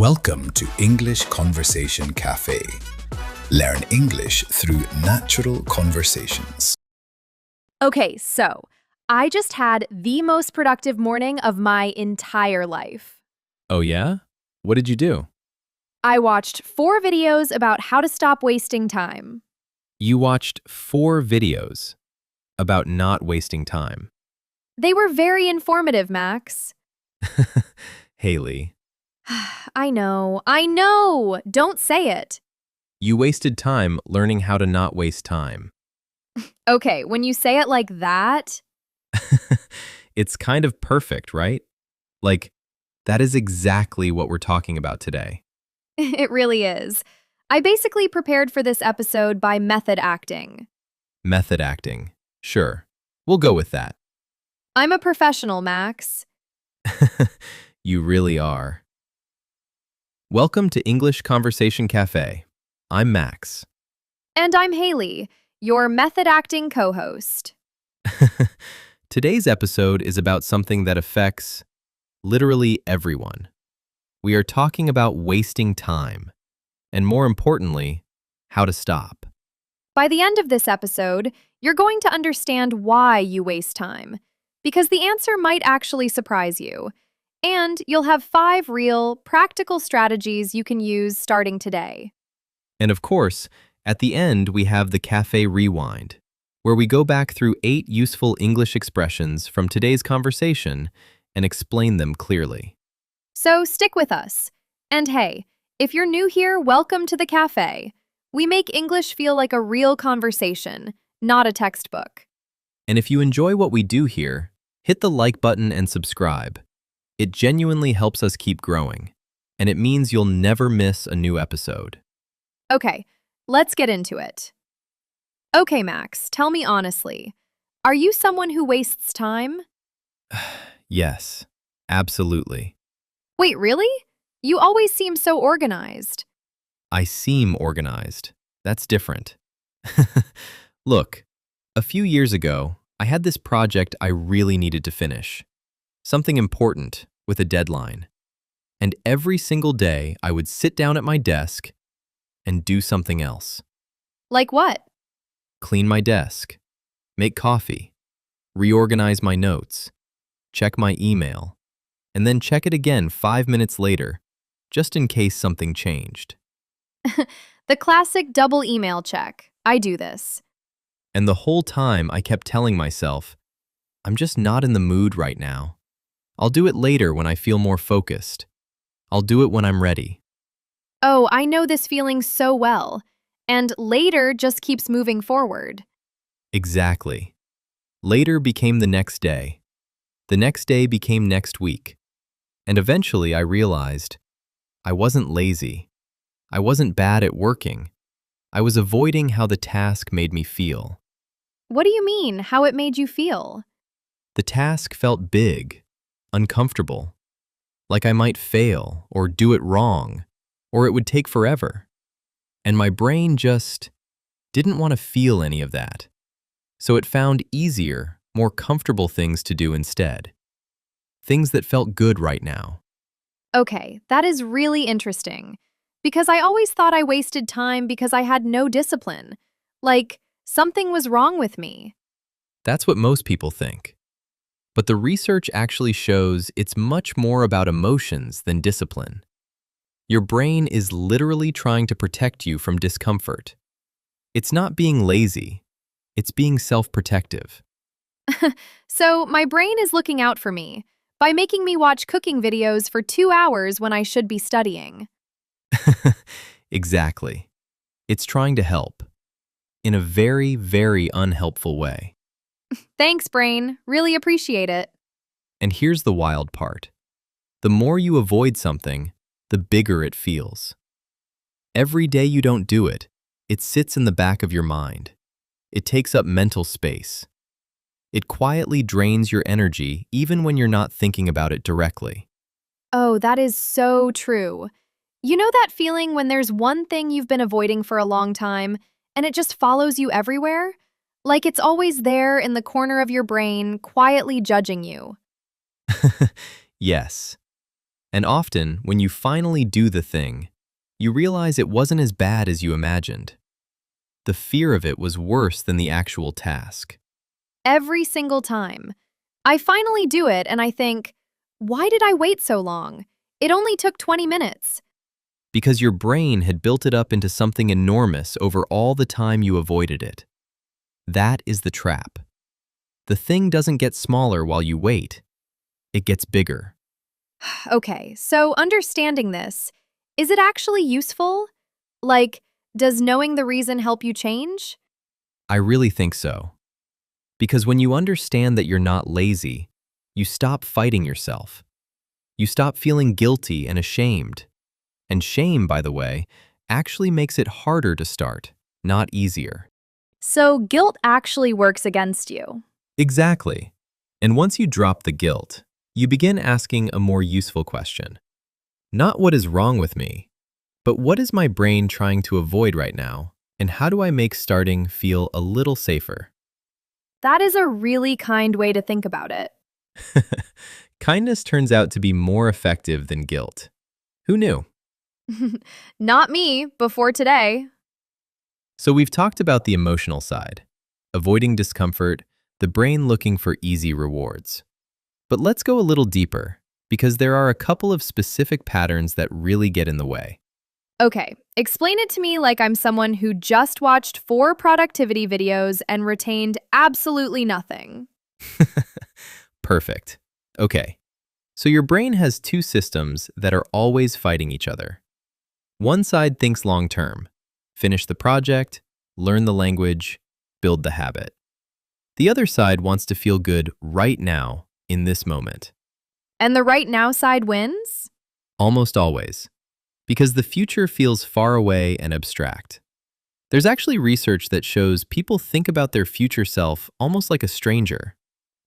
Welcome to English Conversation Café. Learn English through natural conversations. Okay, so I just had the most productive morning of my entire life. Oh yeah? What did you do? I watched 4 videos about how to stop wasting time. You watched 4 videos about not wasting time. They were very informative, Max. Haley, I know. Don't say it. you wasted time learning how to not waste time. Okay, when you say it like that, It's kind of perfect, right? Like, that is exactly what we're talking about today. it really is. I basically prepared for this episode by method acting. Method acting. Sure, we'll go with that. I'm a professional, Max. You really are. Welcome to English Conversation Café. I'm Max. And I'm Haley, your method acting co-host. Today's episode is about something that affects literally everyone. We are talking about wasting time, and more importantly, how to stop. By the end of this episode, you're going to understand why you waste time, because the answer might actually surprise you. And you'll have 5 real, practical strategies you can use starting today. And of course, at the end, we have the Café Rewind, where we go back through 8 useful English expressions from today's conversation and explain them clearly. So stick with us. And hey, if you're new here, welcome to the cafe. We make English feel like a real conversation, not a textbook. And if you enjoy what we do here, hit the like button and subscribe. It genuinely helps us keep growing, and it means you'll never miss a new episode. Okay, let's get into it. Okay, Max, tell me honestly, are you someone who wastes time? Yes, absolutely. Wait, really? You always seem so organized. I seem organized. That's different. Look, a few years ago, I had this project I really needed to finish. Something important with a deadline. And every single day, I would sit down at my desk and do something else. Like what? Clean my desk, make coffee, reorganize my notes, check my email, and then check it again 5 minutes later, just in case something changed. The classic double email check. I do this. And the whole time I kept telling myself, I'm just not in the mood right now. I'll do it later when I feel more focused. I'll do it when I'm ready. Oh, I know this feeling so well. And later just keeps moving forward. Exactly. Later became the next day. The next day became next week. And eventually I realized I wasn't lazy. I wasn't bad at working. I was avoiding how the task made me feel. What do you mean, how it made you feel? The task felt big, uncomfortable, like I might fail or do it wrong, or it would take forever. And my brain just didn't want to feel any of that. So it found easier, more comfortable things to do instead. Things that felt good right now. Okay, that is really interesting. Because I always thought I wasted time because I had no discipline. Like, something was wrong with me. That's what most people think. But the research actually shows it's much more about emotions than discipline. Your brain is literally trying to protect you from discomfort. It's not being lazy, it's being self-protective. So, my brain is looking out for me by making me watch cooking videos for 2 hours when I should be studying. Exactly. It's trying to help. In a very, very unhelpful way. Thanks, brain. Really appreciate it. And here's the wild part. The more you avoid something, the bigger it feels. Every day you don't do it, it sits in the back of your mind. It takes up mental space. It quietly drains your energy even when you're not thinking about it directly. Oh, that is so true. You know that feeling when there's one thing you've been avoiding for a long time and it just follows you everywhere? Like it's always there in the corner of your brain, quietly judging you. Yes. And often, when you finally do the thing, you realize it wasn't as bad as you imagined. The fear of it was worse than the actual task. Every single time. I finally do it and I think, why did I wait so long? It only took 20 minutes. Because your brain had built it up into something enormous over all the time you avoided it. That is the trap. The thing doesn't get smaller while you wait. It gets bigger. Okay, so understanding this, is it actually useful? Like, does knowing the reason help you change? I really think so. Because when you understand that you're not lazy, you stop fighting yourself. You stop feeling guilty and ashamed. And shame, by the way, actually makes it harder to start, not easier. So guilt actually works against you. Exactly. And once you drop the guilt, you begin asking a more useful question. Not what is wrong with me, but what is my brain trying to avoid right now, and how do I make starting feel a little safer? That is a really kind way to think about it. Kindness turns out to be more effective than guilt. Who knew? Not me, before today. So we've talked about the emotional side, avoiding discomfort, the brain looking for easy rewards. But let's go a little deeper, because there are a couple of specific patterns that really get in the way. Okay, explain it to me like I'm someone who just watched 4 productivity videos and retained absolutely nothing. Perfect. Okay, so your brain has two systems that are always fighting each other. One side thinks long-term, finish the project, learn the language, build the habit. The other side wants to feel good right now, in this moment. And the right now side wins? Almost always. Because the future feels far away and abstract. There's actually research that shows people think about their future self almost like a stranger,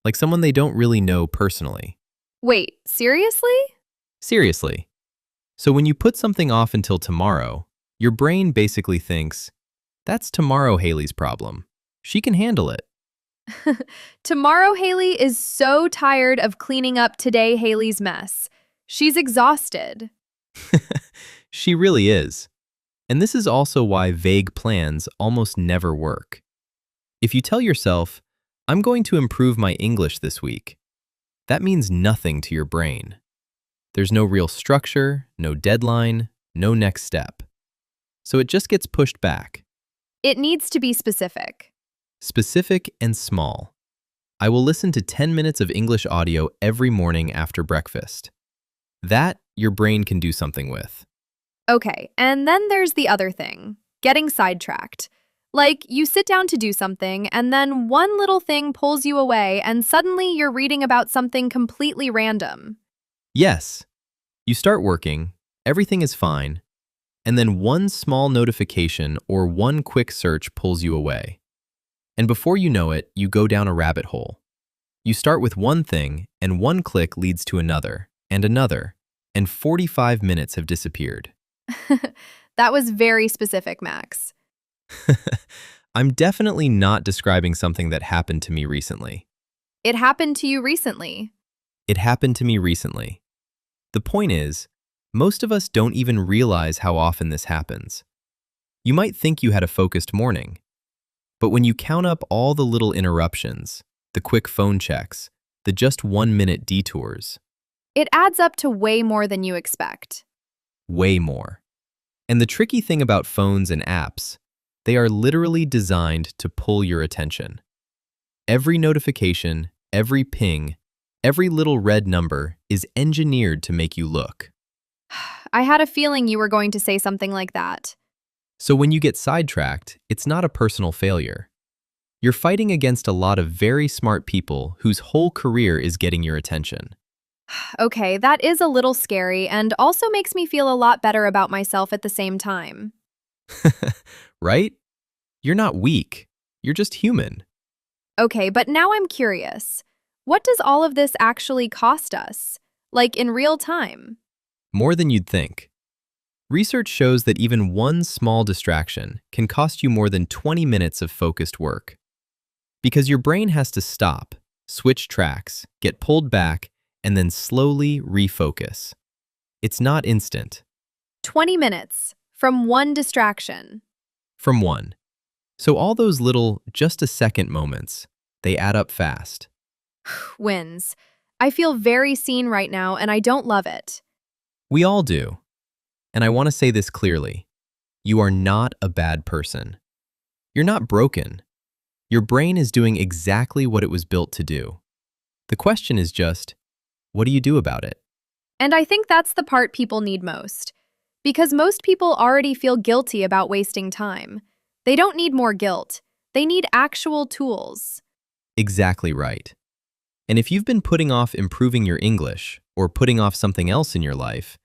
like someone they don't really know personally. Wait, seriously? Seriously. So when you put something off until tomorrow, your brain basically thinks, that's tomorrow Haley's problem. She can handle it. Tomorrow Haley is so tired of cleaning up today Haley's mess. She's exhausted. She really is. And this is also why vague plans almost never work. If you tell yourself, I'm going to improve my English this week, that means nothing to your brain. There's no real structure, no deadline, no next step. So it just gets pushed back. It needs to be specific. Specific and small. I will listen to 10 minutes of English audio every morning after breakfast. That your brain can do something with. Okay, and then there's the other thing, getting sidetracked. Like, you sit down to do something, and then one little thing pulls you away, and suddenly you're reading about something completely random. Yes, you start working, everything is fine, and then one small notification or one quick search pulls you away. And before you know it, you go down a rabbit hole. You start with one thing, and one click leads to another, and 45 minutes have disappeared. That was very specific, Max. I'm definitely not describing something that happened to me recently. It happened to you recently. It happened to me recently. The point is, most of us don't even realize how often this happens. You might think you had a focused morning, but when you count up all the little interruptions, the quick phone checks, the just 1-minute detours, It adds up to way more than you expect. way more. And the tricky thing about phones and apps, they are literally designed to pull your attention. Every notification, every ping, every little red number is engineered to make you look. I had a feeling you were going to say something like that. So when you get sidetracked, it's not a personal failure. You're fighting against a lot of very smart people whose whole career is getting your attention. Okay, that is a little scary and also makes me feel a lot better about myself at the same time. Right? You're not weak. You're just human. Okay, but now I'm curious. What does all of this actually cost us? Like in real time? More than you'd think. Research shows that even one small distraction can cost you more than 20 minutes of focused work. Because your brain has to stop, switch tracks, get pulled back, and then slowly refocus. It's not instant. 20 minutes from one distraction. From one. So all those little just a second moments, they add up fast. Wins. I feel very seen right now and I don't love it. We all do. And I want to say this clearly. You are not a bad person. You're not broken. Your brain is doing exactly what it was built to do. The question is just, what do you do about it? And I think that's the part people need most. Because most people already feel guilty about wasting time. They don't need more guilt. They need actual tools. Exactly right. And if you've been putting off improving your English or putting off something else in your life,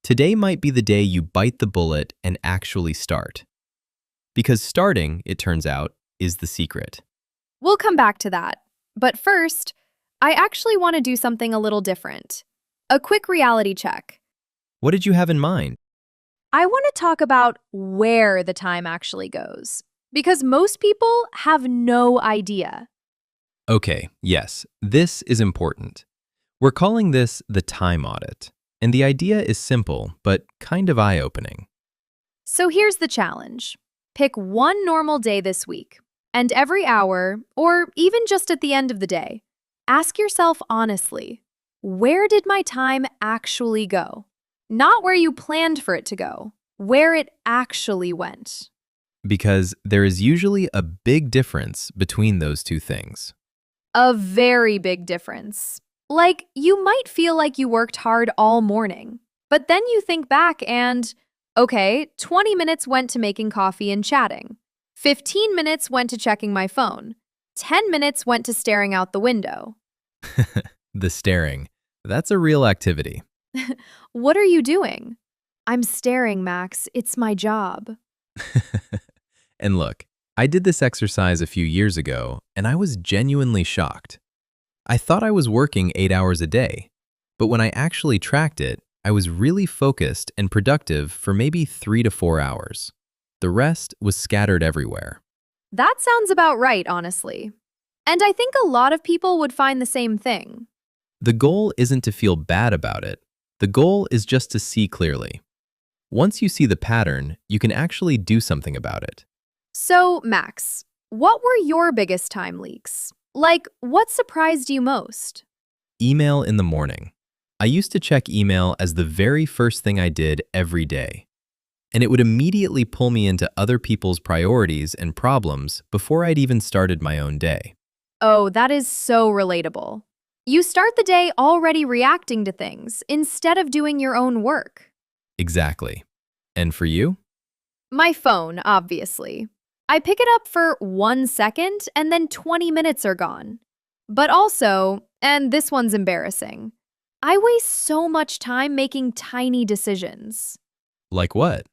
today might be the day you bite the bullet and actually start. Because starting, it turns out, is the secret. We'll come back to that. But first, I actually want to do something a little different. A quick reality check. What did you have in mind? I want to talk about where the time actually goes. Because most people have no idea. Okay, yes, this is important. We're calling this the time audit. And the idea is simple, but kind of eye-opening. So here's the challenge. Pick one normal day this week, and every hour, or even just at the end of the day, ask yourself honestly, where did my time actually go? Not where you planned for it to go, where it actually went. Because there is usually a big difference between those two things. A very big difference. Like, you might feel like you worked hard all morning, but then you think back and, okay, 20 minutes went to making coffee and chatting. 15 minutes went to checking my phone. 10 minutes went to staring out the window. The staring. That's a real activity. What are you doing? I'm staring, Max. It's my job. And look, I did this exercise a few years ago, and I was genuinely shocked. I thought I was working 8 hours a day, but when I actually tracked it, I was really focused and productive for maybe 3 to 4 hours. The rest was scattered everywhere. That sounds about right, honestly. And I think a lot of people would find the same thing. The goal isn't to feel bad about it. The goal is just to see clearly. Once you see the pattern, you can actually do something about it. So, Max, what were your biggest time leaks? Like, what surprised you most? Email in the morning. I used to check email as the very first thing I did every day. And it would immediately pull me into other people's priorities and problems before I'd even started my own day. Oh, that is so relatable. You start the day already reacting to things instead of doing your own work. Exactly. And for you? My phone, obviously. I pick it up for 1 second and then 20 minutes are gone. But also, and this one's embarrassing, I waste so much time making tiny decisions. Like what?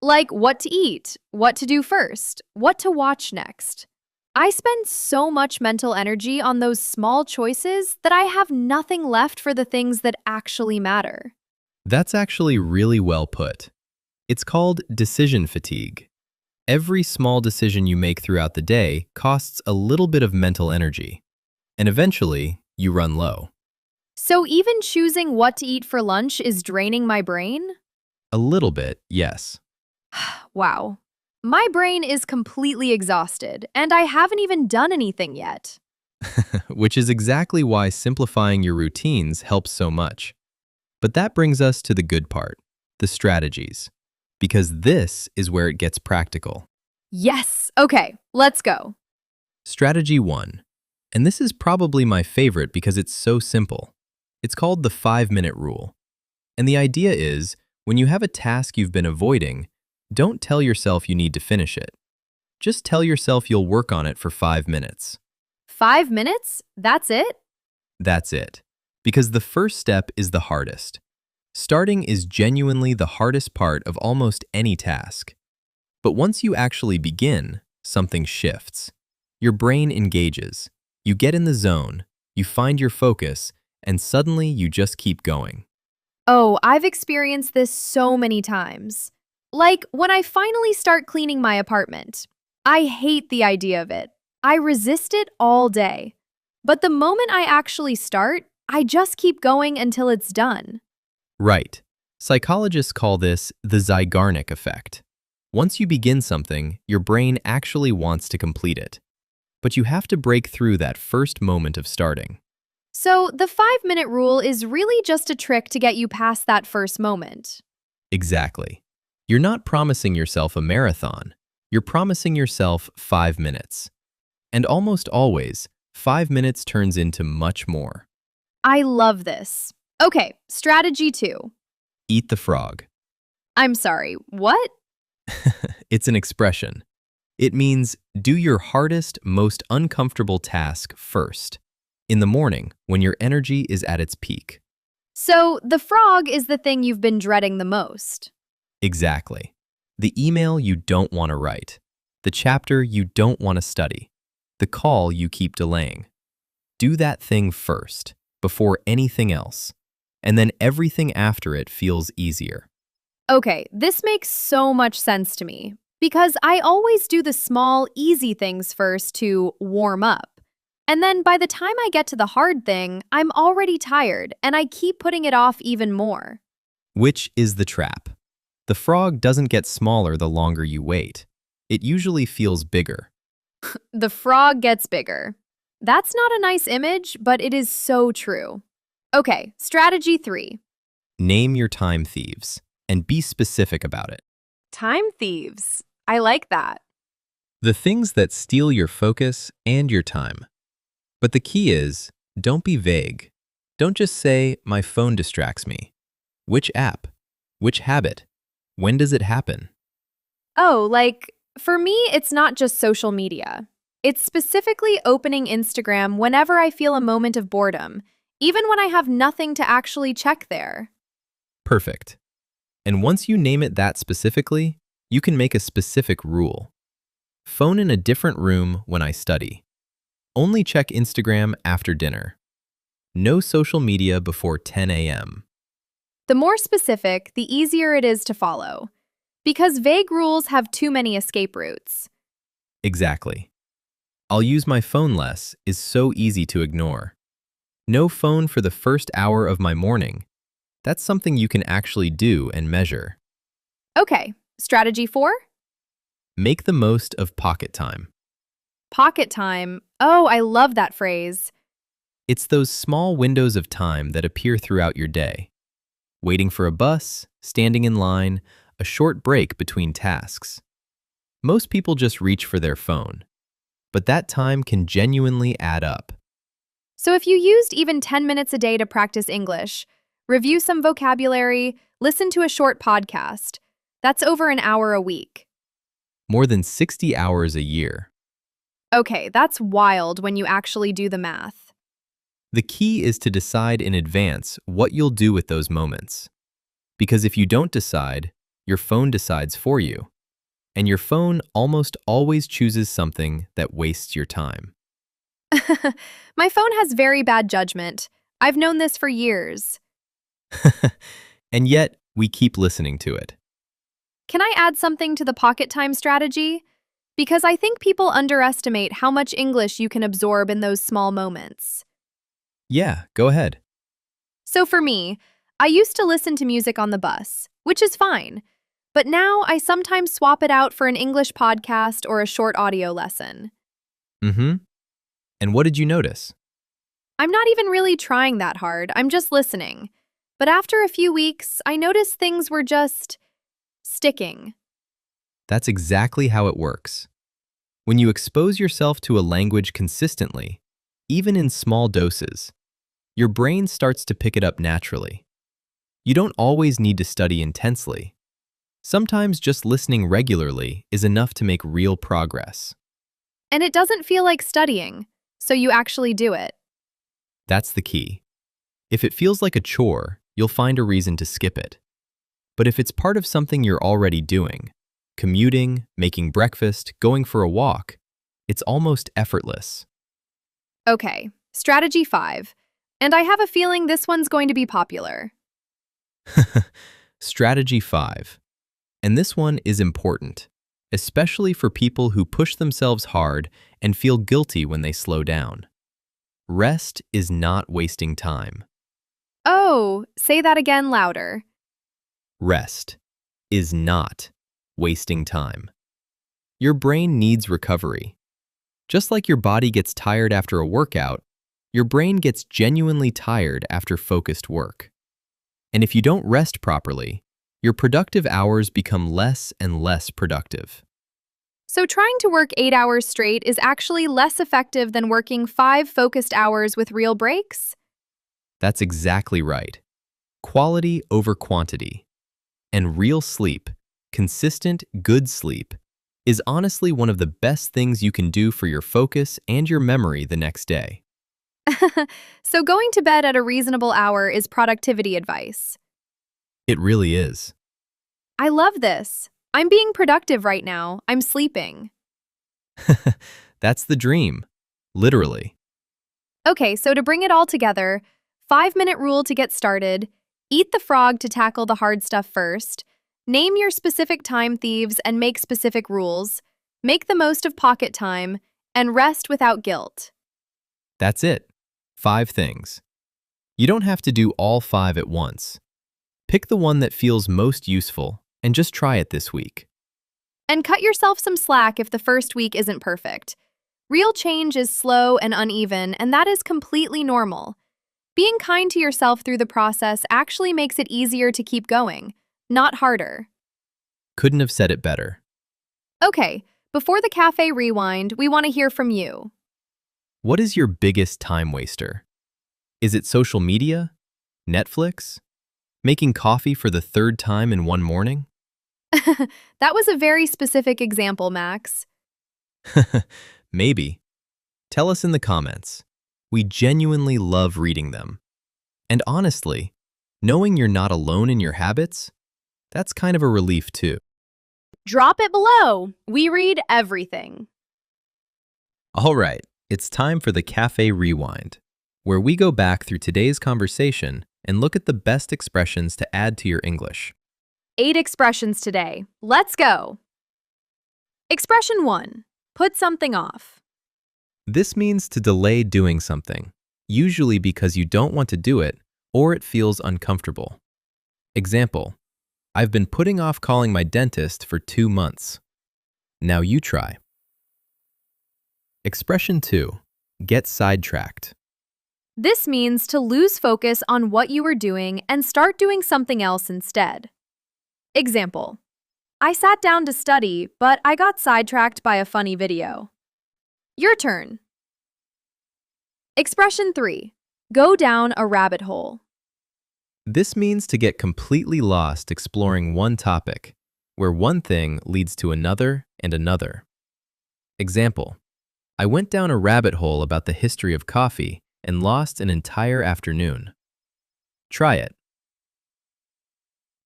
Like what to eat, what to do first, what to watch next. I spend so much mental energy on those small choices that I have nothing left for the things that actually matter. That's actually really well put. It's called decision fatigue. Every small decision you make throughout the day costs a little bit of mental energy, and eventually, you run low. So even choosing what to eat for lunch is draining my brain? A little bit, yes. Wow. My brain is completely exhausted, and I haven't even done anything yet. Which is exactly why simplifying your routines helps so much. But that brings us to the good part, the strategies. Because this is where it gets practical. Yes! Okay, let's go. Strategy 1. And this is probably my favorite because it's so simple. It's called the 5-minute rule. And the idea is, when you have a task you've been avoiding, don't tell yourself you need to finish it. Just tell yourself you'll work on it for 5 minutes. 5 minutes? That's it? That's it. Because the first step is the hardest. Starting is genuinely the hardest part of almost any task. But once you actually begin, something shifts. Your brain engages. You get in the zone, you find your focus, and suddenly you just keep going. Oh, I've experienced this so many times. Like when I finally start cleaning my apartment. I hate the idea of it. I resist it all day. But the moment I actually start, I just keep going until it's done. Right. Psychologists call this the Zeigarnik effect. Once you begin something, your brain actually wants to complete it. But you have to break through that first moment of starting. So, the 5-minute rule is really just a trick to get you past that first moment. Exactly. You're not promising yourself a marathon. You're promising yourself 5 minutes. And almost always, 5 minutes turns into much more. I love this. Okay, strategy 2. Eat the frog. I'm sorry, what? It's an expression. It means do your hardest, most uncomfortable task first. In the morning, when your energy is at its peak. So, the frog is the thing you've been dreading the most. Exactly. The email you don't want to write. The chapter you don't want to study. The call you keep delaying. Do that thing first, before anything else. And then everything after it feels easier. Okay, this makes so much sense to me because I always do the small, easy things first to warm up. And then by the time I get to the hard thing, I'm already tired and I keep putting it off even more. Which is the trap. The frog doesn't get smaller the longer you wait. It usually feels bigger. The frog gets bigger. That's not a nice image, but it is so true. Okay, strategy 3. Name your time thieves and be specific about it. Time thieves. I like that. The things that steal your focus and your time. But the key is, don't be vague. Don't just say, my phone distracts me. Which app? Which habit? When does it happen? Oh, like, for me, it's not just social media. It's specifically opening Instagram whenever I feel a moment of boredom, even when I have nothing to actually check there. Perfect. And once you name it that specifically, you can make a specific rule. Phone in a different room when I study. Only check Instagram after dinner. No social media before 10 a.m. The more specific, the easier it is to follow. Because vague rules have too many escape routes. Exactly. I'll use my phone less is so easy to ignore. No phone for the first hour of my morning. That's something you can actually do and measure. Okay, strategy 4? Make the most of pocket time. Pocket time. Oh, I love that phrase. It's those small windows of time that appear throughout your day. Waiting for a bus, standing in line, a short break between tasks. Most people just reach for their phone, but that time can genuinely add up. So if you used even 10 minutes a day to practice English, review some vocabulary, listen to a short podcast, that's over an hour a week. More than 60 hours a year. Okay, that's wild when you actually do the math. The key is to decide in advance what you'll do with those moments. Because if you don't decide, your phone decides for you. And your phone almost always chooses something that wastes your time. My phone has very bad judgment. I've known this for years. And yet, we keep listening to it. Can I add something to the pocket time strategy? Because I think people underestimate how much English you can absorb in those small moments. Yeah, go ahead. So for me, I used to listen to music on the bus, which is fine. But now I sometimes swap it out for an English podcast or a short audio lesson. And what did you notice? I'm not even really trying that hard, I'm just listening. But after a few weeks, I noticed things were just sticking. That's exactly how it works. When you expose yourself to a language consistently, even in small doses, your brain starts to pick it up naturally. You don't always need to study intensely. Sometimes just listening regularly is enough to make real progress. And it doesn't feel like studying, so you actually do it. That's the key. If it feels like a chore, you'll find a reason to skip it. But if it's part of something you're already doing, commuting, making breakfast, going for a walk, it's almost effortless. Okay, strategy 5. And I have a feeling this one's going to be popular. Strategy 5. And this one is important, especially for people who push themselves hard and feel guilty when they slow down. Rest is not wasting time. Oh, say that again louder. rest is not wasting time. Your brain needs recovery. Just like your body gets tired after a workout, your brain gets genuinely tired after focused work. And if you don't rest properly, your productive hours become less and less productive. So trying to work 8 hours straight is actually less effective than working 5 focused hours with real breaks? That's exactly right. Quality over quantity. And real sleep, consistent, good sleep, is honestly one of the best things you can do for your focus and your memory the next day. So going to bed at a reasonable hour is productivity advice. It really is. I love this. I'm being productive right now. I'm sleeping. That's the dream, literally. Okay, so to bring it all together, 5-minute rule to get started, eat the frog to tackle the hard stuff first, name your specific time thieves and make specific rules, make the most of pocket time, and rest without guilt. That's it. 5 things. You don't have to do all 5 at once. Pick the one that feels most useful and just try it this week. And cut yourself some slack if the first week isn't perfect. Real change is slow and uneven, and that is completely normal. Being kind to yourself through the process actually makes it easier to keep going, not harder. Couldn't have said it better. Okay, before the Café Rewind, we want to hear from you. What is your biggest time waster? Is it social media? Netflix? Making coffee for the 3rd time in one morning? That was a very specific example, Max. Maybe. Tell us in the comments. We genuinely love reading them. And honestly, knowing you're not alone in your habits, that's kind of a relief too. Drop it below. We read everything. All right, it's time for the Café Rewind, where we go back through today's conversation and look at the best expressions to add to your English. 8 expressions today. Let's go. Expression 1. Put something off. This means to delay doing something, usually because you don't want to do it or it feels uncomfortable. Example, I've been putting off calling my dentist for 2 months. Now you try. Expression 2. Get sidetracked. This means to lose focus on what you were doing and start doing something else instead. Example, I sat down to study, but I got sidetracked by a funny video. Your turn. Expression 3. Go down a rabbit hole. This means to get completely lost exploring one topic, where one thing leads to another and another. Example, I went down a rabbit hole about the history of coffee and lost an entire afternoon. Try it.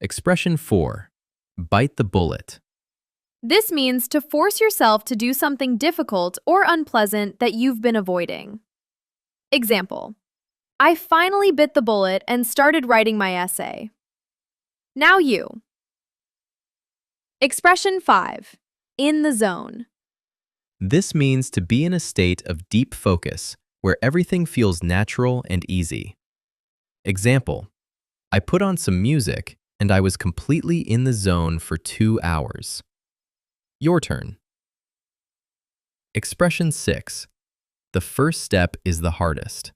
Expression 4. Bite the bullet. This means to force yourself to do something difficult or unpleasant that you've been avoiding. Example, I finally bit the bullet and started writing my essay. Now you. Expression 5. In the zone. This means to be in a state of deep focus where everything feels natural and easy. Example, I put on some music and I was completely in the zone for 2 hours. Your turn. Expression 6. The first step is the hardest.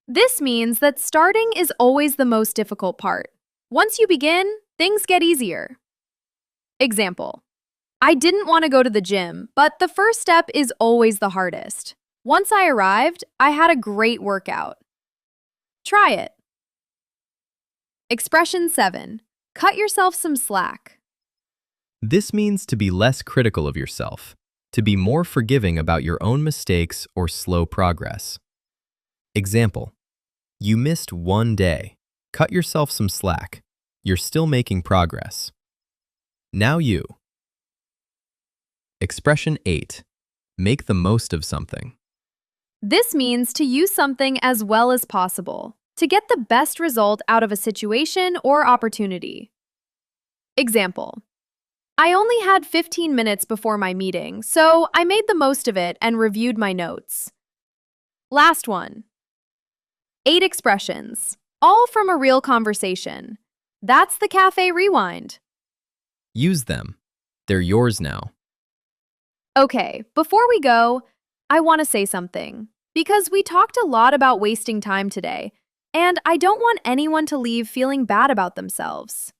This means that starting is always the most difficult part. Once you begin, things get easier. Example, I didn't want to go to the gym, but the first step is always the hardest. Once I arrived, I had a great workout. Try it. Expression 7. Cut yourself some slack. This means to be less critical of yourself, to be more forgiving about your own mistakes or slow progress. Example, you missed one day. Cut yourself some slack. You're still making progress. Now you. Expression 8. Make the most of something. This means to use something as well as possible, to get the best result out of a situation or opportunity. Example, I only had 15 minutes before my meeting, so I made the most of it and reviewed my notes. Last one. 8 expressions, all from a real conversation. That's the Café Rewind. Use them. They're yours now. Okay, before we go, I want to say something. Because we talked a lot about wasting time today, and I don't want anyone to leave feeling bad about themselves.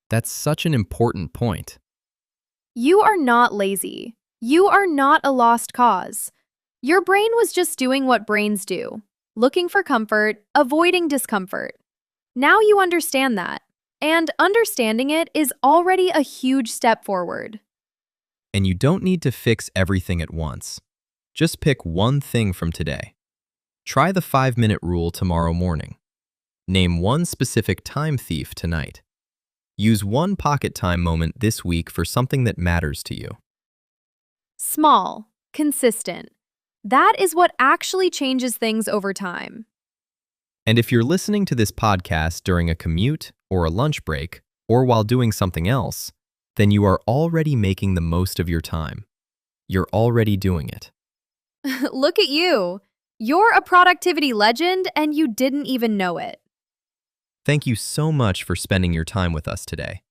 That's such an important point. You are not lazy. You are not a lost cause. Your brain was just doing what brains do, looking for comfort, avoiding discomfort. Now you understand that, and understanding it is already a huge step forward. And you don't need to fix everything at once. Just pick one thing from today. Try the 5-minute rule tomorrow morning. Name one specific time thief tonight. Use one pocket time moment this week for something that matters to you. Small, consistent. That is what actually changes things over time. And if you're listening to this podcast during a commute or a lunch break or while doing something else, then you are already making the most of your time. You're already doing it. Look at you. You're a productivity legend and you didn't even know it. Thank you so much for spending your time with us today.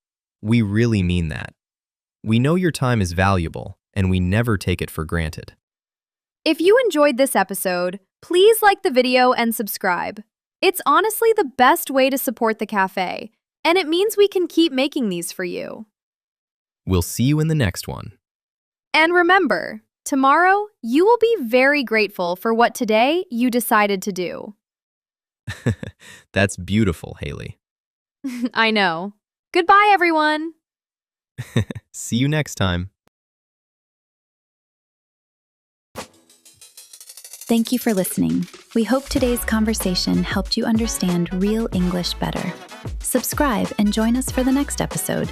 We really mean that. We know your time is valuable and we never take it for granted. If you enjoyed this episode, please like the video and subscribe. It's honestly the best way to support the cafe, and it means we can keep making these for you. We'll see you in the next one. And remember, tomorrow you will be very grateful for what today you decided to do. That's beautiful, Haley. I know. Goodbye, everyone. See you next time. Thank you for listening. We hope today's conversation helped you understand real English better. Subscribe and join us for the next episode.